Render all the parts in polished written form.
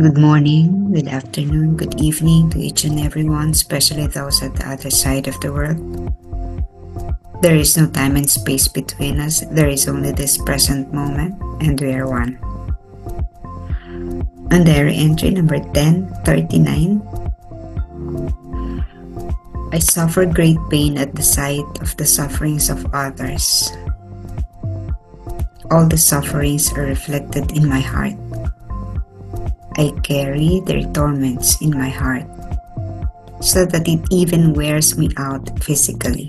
Good morning, good afternoon, good evening to each and everyone, especially those at the other side of the world. There is no time and space between us, there is only this present moment, and we are one. On diary entry number 1039, I suffer great pain at the sight of the sufferings of others. All the sufferings are reflected in my heart. I carry their torments in my heart, so that it even wears me out physically.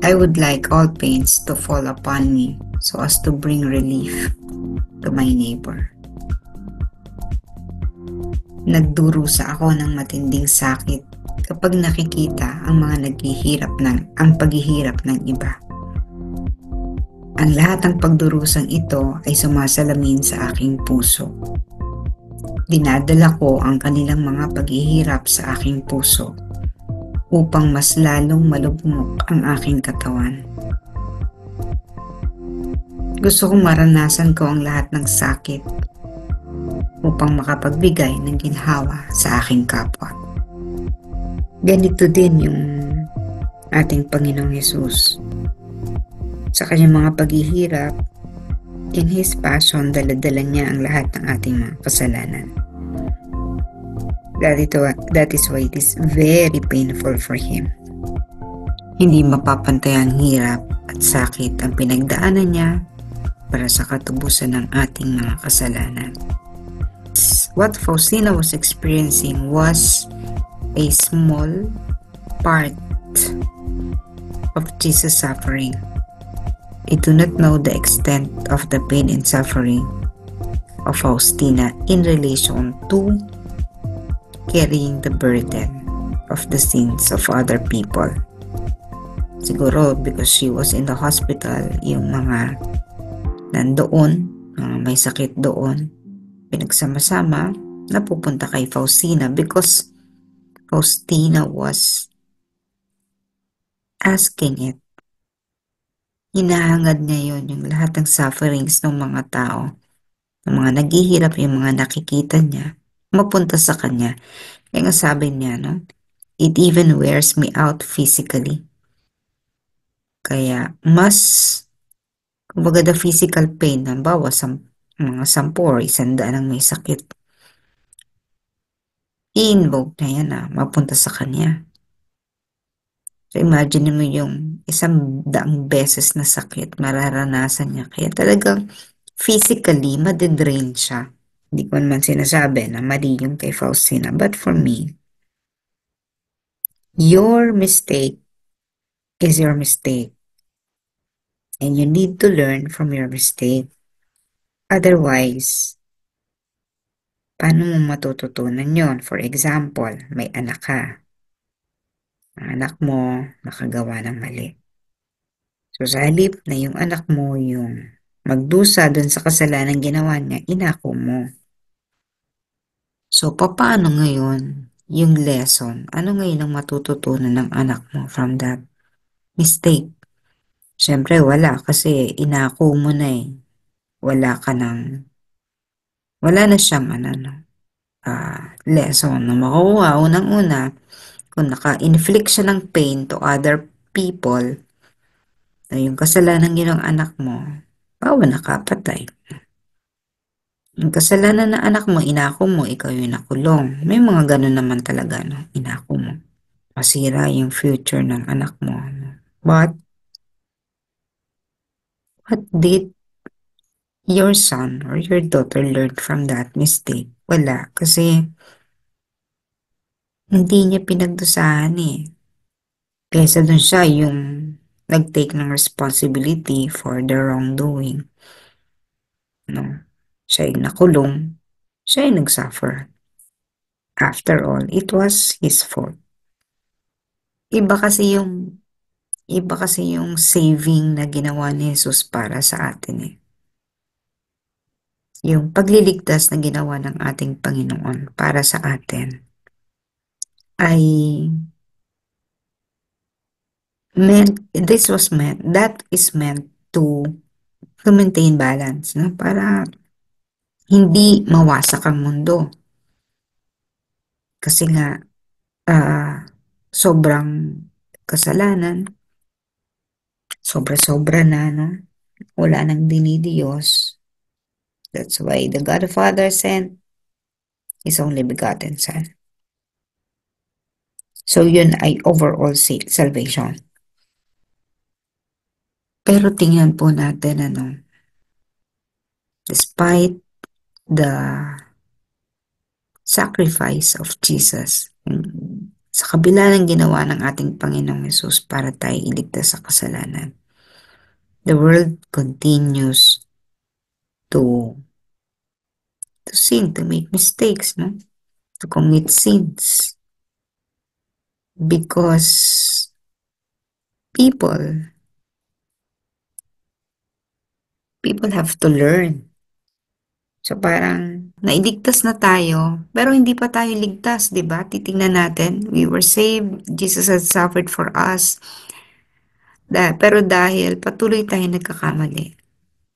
I would like all pains to fall upon me so as to bring relief to my neighbor. Nagdurusa ako ng matinding sakit kapag nakikita ang mga paghihirap ng iba. Ang lahat ng pagdurusang ito ay sumasalamin sa aking puso. Dinadala ko ang kanilang mga paghihirap sa aking puso upang mas lalong malubmok ang aking katawan. Gusto kong maranasan ko ang lahat ng sakit upang makapagbigay ng ginhawa sa aking kapwa. Ganito din yung ating Panginoong Hesus. Sa kanyang mga paghihirap, in His passion, dala-dala niya ang lahat ng ating mga kasalanan. That is why it is very painful for Him. Hindi mapapantay ang hirap at sakit ang pinagdaanan niya para sa katubusan ng ating mga kasalanan. What Faustina was experiencing was a small part of Jesus' suffering. I do not know the extent of the pain and suffering of Faustina in relation to carrying the burden of the sins of other people. Siguro because she was in the hospital, yung mga nandoon, may sakit doon, pinagsama-sama, napupunta kay Faustina because Faustina was asking it. Hinahangad niya yun, yung lahat ng sufferings ng mga tao, ng mga naghihirap, yung mga nakikita niya, mapunta sa kanya. Kaya nga sabi niya, no? It even wears me out physically. Kaya mas, kumbaga the physical pain, halimbawa mga 10 or 100 ang may sakit, i-invoke na yan na mapunta sa kanya. So imagine mo yung 100 beses na sakit mararanasan niya. Kaya talagang physically madedrain siya. Hindi ko naman sinasabi na mali yung kay Faustina. But for me, your mistake is your mistake. And you need to learn from your mistake. Otherwise, paano mo matututunan yon? For example, may anak ka. Ang anak mo nakagawa ng mali. So sa halip na yung anak mo yung magdusa dun sa kasalanan ginawa niya, inako mo. So paano ngayon yung lesson? Ano ngayon ang matututunan ng anak mo from that mistake? Siyempre wala kasi inako mo na eh. Wala na siyang lesson na makukuha. Unang-una, kung naka-inflict siya ng pain to other people, na yung kasalanan ginawang anak mo, nakapatay. Yung kasalanan ng anak mo, inako mo, ikaw yung nakulong. May mga ganun naman talaga, no? Inako mo. Masira yung future ng anak mo. But, what did your son or your daughter learn from that mistake? Wala. Kasi, hindi niya pinagdusahan eh. Kaysa dun siya yung nag-take ng responsibility for the wrongdoing. No? Siya yung nakulong. Siya yung nag-suffer. After all, it was his fault. Iba kasi yung saving na ginawa ni Jesus para sa atin eh. Yung pagliligtas na ginawa ng ating Panginoon para sa atin ay that is meant to maintain balance, no? Para hindi mawasak ang mundo. Kasi nga, sobrang kasalanan, sobra-sobra na, no? Wala nang dinidiyos. That's why the God the Father sent His only begotten Son. So yun ay overall salvation. Pero tingnan po natin, despite the sacrifice of Jesus, sa kabila ng ginawa ng ating Panginoong Yesus para tayo iligtas sa kasalanan, the world continues to sin, to make mistakes, no? To commit sins. Because people have to learn. So parang nailigtas na tayo, pero hindi pa tayo ligtas, di ba? Titingnan natin, we were saved, Jesus has suffered for us. Pero dahil patuloy tayo nagkakamali,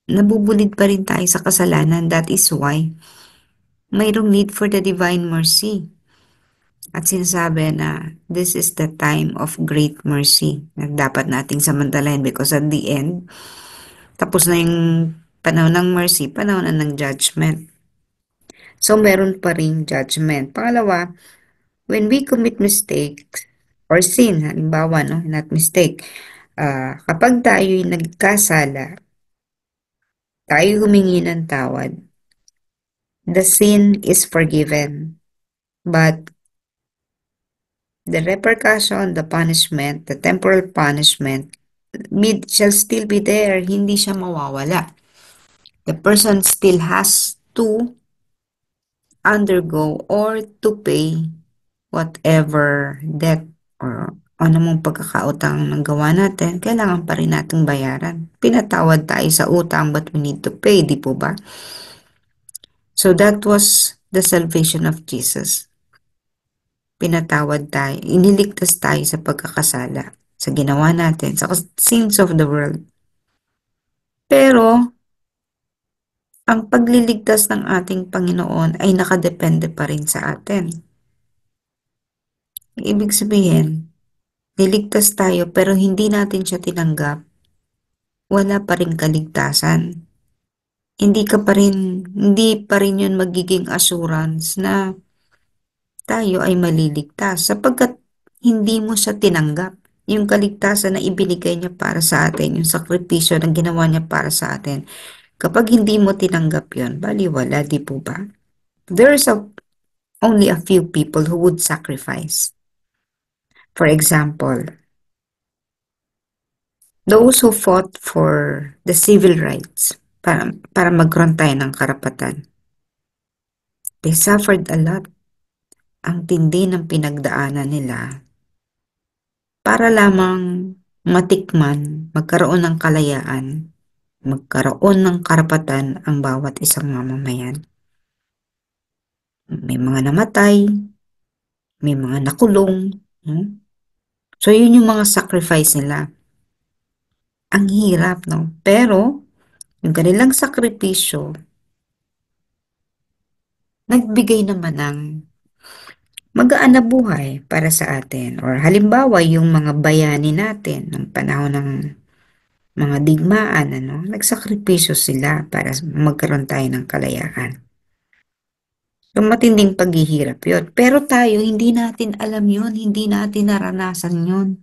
nabubulid pa rin tayo sa kasalanan. That is why mayroong need for the divine mercy. At sinasabi na this is the time of great mercy na dapat nating samantalahin because at the end, tapos na yung panahon ng mercy, panahon na ng judgment. So, meron pa rin judgment. Pangalawa, when we commit mistakes or sin, halimbawa, no, not mistake, kapag tayo'y nagkasala, tayo humingi ng tawad, the sin is forgiven. But the repercussion, the punishment, the temporal punishment, shall still be there. Hindi siya mawawala. The person still has to undergo or to pay whatever debt or ano mong pagkakautang ng gawa natin, kailangan pa rin nating bayaran. Pinatawad tayo sa utang but we need to pay, di po ba? So that was the salvation of Jesus. Pinatawad tayo, iniligtas tayo sa pagkakasala, sa ginawa natin, sa sins of the world. Pero, ang pagliligtas ng ating Panginoon ay nakadepende pa rin sa atin. Ibig sabihin, niligtas tayo pero hindi natin siya tinanggap, wala pa rin kaligtasan. Hindi pa rin yun magiging assurance na tayo ay maliligtas sapagkat hindi mo siya tinanggap. Yung kaligtasan na ibinigay niya para sa atin, yung sakripisyo na ginawa niya para sa atin, kapag hindi mo tinanggap yun, baliwala, di po ba? There's only a few people who would sacrifice. For example, those who fought for the civil rights para magkaroon tayo ng karapatan. They suffered a lot. Ang tindi ng pinagdaanan nila para lamang matikman, magkaroon ng kalayaan, magkaroon ng karapatan ang bawat isang mamamayan. May mga namatay, may mga nakulong. So, yun yung mga sacrifice nila. Ang hirap, no? Pero, yung kanilang sakripisyo, nagbigay naman ng magaan na buhay para sa atin. Or halimbawa, yung mga bayani natin ng panahon ng mga digmaan, nagsakripisyo sila para magkaroon tayo ng kalayaan. So, matinding paghihirap yun. Pero tayo, hindi natin alam yun, hindi natin naranasan yun.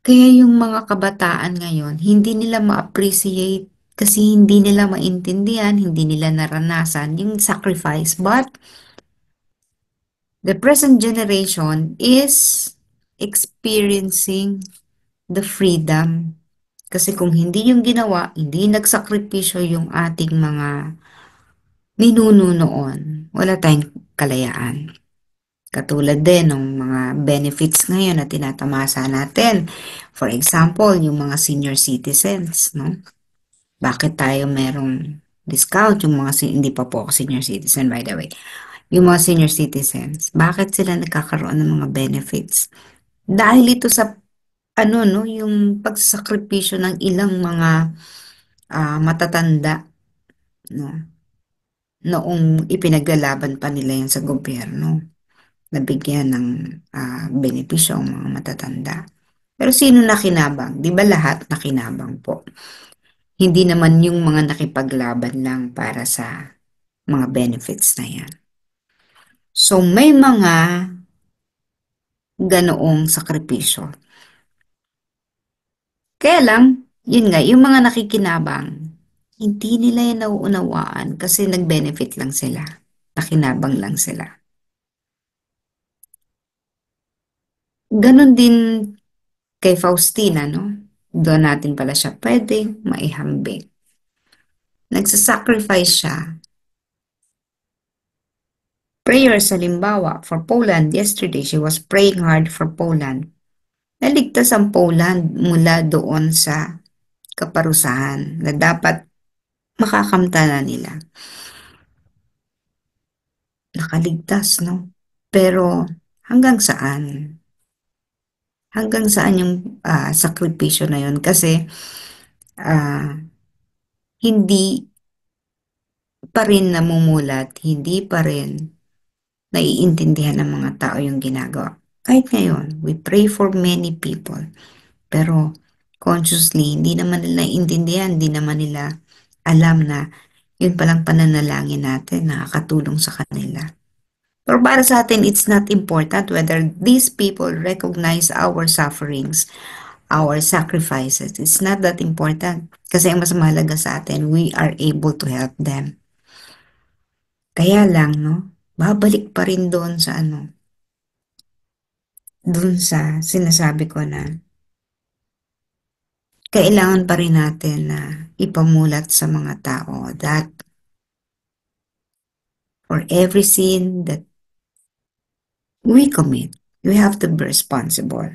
Kaya yung mga kabataan ngayon, hindi nila ma-appreciate kasi hindi nila maintindihan, hindi nila naranasan yung sacrifice. But the present generation is experiencing the freedom. Kasi kung hindi yung ginawa, hindi nagsakripisyo yung ating mga ninuno noon, wala tayong kalayaan. Katulad din ng mga benefits ngayon na tinatamasa natin. For example, yung mga senior citizens, no? Bakit tayo merong discount? Yung mga, hindi pa po ako senior citizen by the way. Yung mga senior citizens, bakit sila nagkakaroon ng mga benefits? Dahil ito sa, no, yung pagsasakripisyo ng ilang mga matatanda, no? noong ipinaglalaban pa nila yan sa gobyerno, nabigyan ng benepisyo ang mga matatanda. Pero sino nakinabang? Di ba lahat nakinabang po? Hindi naman yung mga nakipaglaban lang para sa mga benefits na yan. So may mga ganoong sakripisyo. Kaya lang, yun nga, yung mga nakikinabang, hindi nila yan nauunawaan kasi nag-benefit lang sila. Nakinabang lang sila. Ganon din kay Faustina, no? Doon natin pala siya pwede maihambing. Nagsasacrifice siya. Prayers, halimbawa, for Poland. Yesterday, she was praying hard for Poland. Naligtas ang Poland mula doon sa kaparusahan na dapat makakamta na nila. Nakaligtas, no? Pero hanggang saan? Hanggang saan yung sakripisyo na yun? Kasi ah, hindi pa rin namumulat, hindi pa rin naiintindihan ng mga tao yung ginagawa. Kahit ngayon, we pray for many people. Pero consciously, hindi naman nila naiintindihan, hindi naman nila alam na yun palang pananalangin natin nakakatulong sa kanila. Pero para sa atin, it's not important whether these people recognize our sufferings, our sacrifices. It's not that important. Kasi ang mas mahalaga sa atin, we are able to help them. Kaya lang, no? Babalik pa rin doon sa doon sa sinasabi ko na kailangan pa rin natin na ipamulat sa mga tao that for every sin that we commit, we have to be responsible.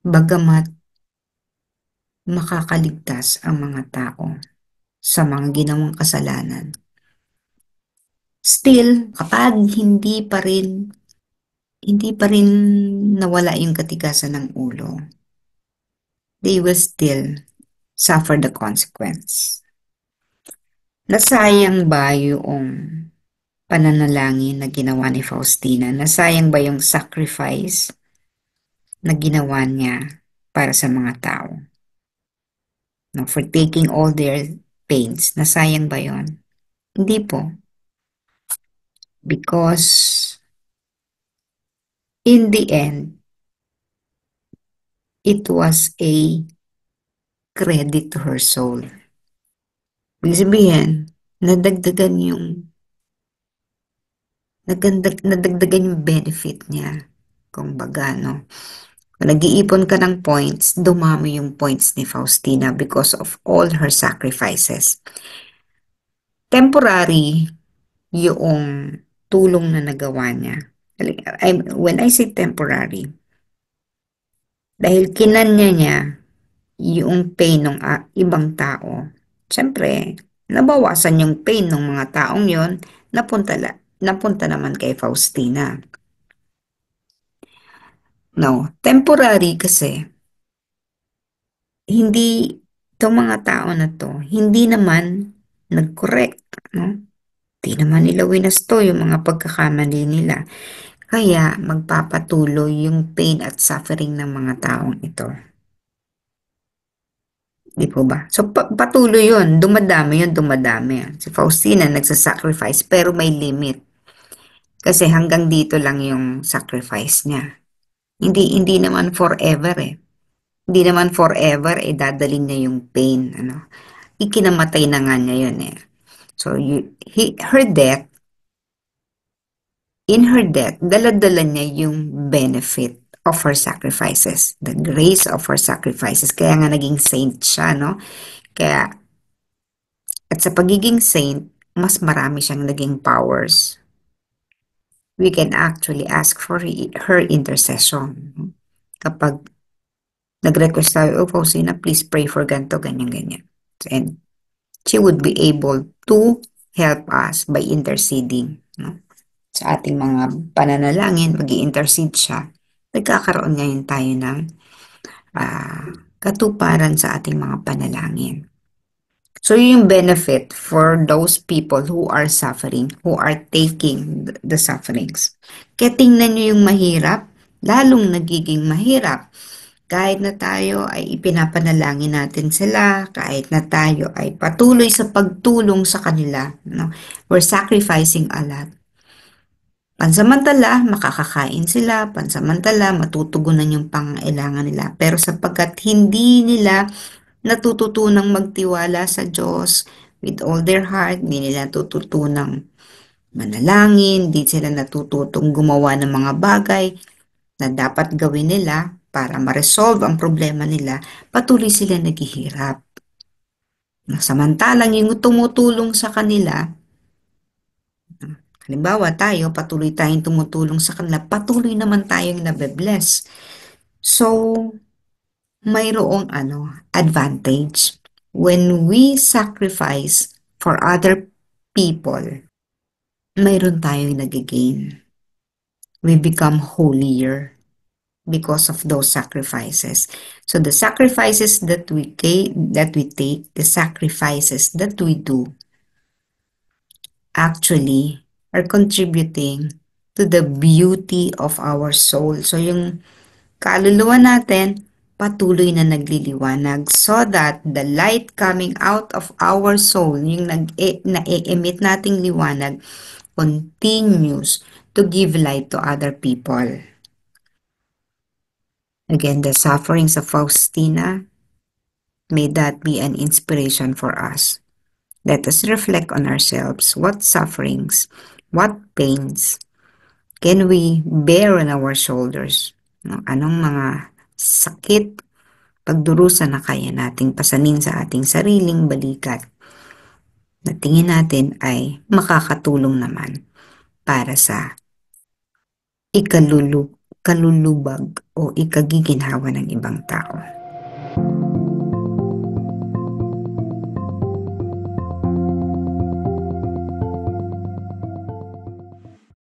Bagamat makakaligtas ang mga tao sa mga ginawang kasalanan. Still, kapag hindi pa rin nawala yung katigasan ng ulo, they will still suffer the consequence. Nasayang ba yung pananalangin na ginawa ni Faustina? Nasayang ba yung sacrifice na ginawa niya para sa mga tao? No, for taking all their pains. Nasayang ba yon? Hindi po. Because in the end, it was a credit to her soul. Ibig sabihin, nadagdagan yung benefit niya. Kung baga, no? Kung nag-iipon ka ng points, dumami yung points ni Faustina because of all her sacrifices. Temporary yung tulong na nagawa niya. When I say temporary, dahil kinanya niya yung pain ng ibang tao, syempre, nabawasan yung pain ng mga taong yon, napunta naman kay Faustina. No, temporary kasi, hindi, itong mga tao na to, hindi naman nag-correct, no? Hindi naman nila winasto yung mga pagkakamali nila. Kaya magpapatuloy yung pain at suffering ng mga taong ito. Di po ba? So, patuloy yun. Dumadami yun, dumadami. Si Faustina nagsasacrifice pero may limit. Kasi hanggang dito lang yung sacrifice niya. Hindi naman forever eh. Hindi naman forever eh dadalhin niya yung pain. Ikinamatay na nga niya yun eh. So, in her death, dala-dala niya yung benefit of her sacrifices, the grace of her sacrifices. Kaya nga naging saint siya, no? Kaya, at sa pagiging saint, mas marami siyang naging powers. We can actually ask for her intercession. Kapag nag-request tayo, oh, Faustina, please pray for ganito, ganyan, ganyan. And she would be able to help us by interceding, no? Sa ating mga pananalangin, mag-i-intercede siya. Nagkakaroon ngayon tayo ng katuparan sa ating mga panalangin. So yung benefit for those people who are suffering, who are taking the sufferings. Kaya tingnan nyo yung mahirap, lalong nagiging mahirap. Kahit na tayo ay ipinapanalangin natin sila, kahit na tayo ay patuloy sa pagtulong sa kanila, no? We're sacrificing a lot. Pansamantala, makakakain sila, pansamantala, matutugunan yung pangailangan nila. Pero sapagkat hindi nila natututunang magtiwala sa Diyos with all their heart, hindi nila natututunang manalangin, hindi sila natututong gumawa ng mga bagay na dapat gawin nila para ma-resolve ang problema nila, patuloy sila naghihirap. Samantalang yung tumutulong sa kanila, halimbawa tayo, patuloy tayong tumutulong sa kanila, patuloy naman tayong nabe-bless. So, mayroong advantage. When we sacrifice for other people, mayroon tayong nagigain. We become holier because of those sacrifices. So the sacrifices that we take, the sacrifices that we do, actually are contributing to the beauty of our soul. So yung kaluluwa natin, patuloy na nagliliwanag so that the light coming out of our soul, yung na-emit nating liwanag, continues to give light to other people. Again, the sufferings of Faustina, may that be an inspiration for us. Let us reflect on ourselves. What sufferings, what pains can we bear on our shoulders? No? Anong mga sakit, pagdurusa na kaya nating pasanin sa ating sariling balikat na tingin natin ay makakatulong naman para sa kalulubag o ikagiginhawa ng ibang tao.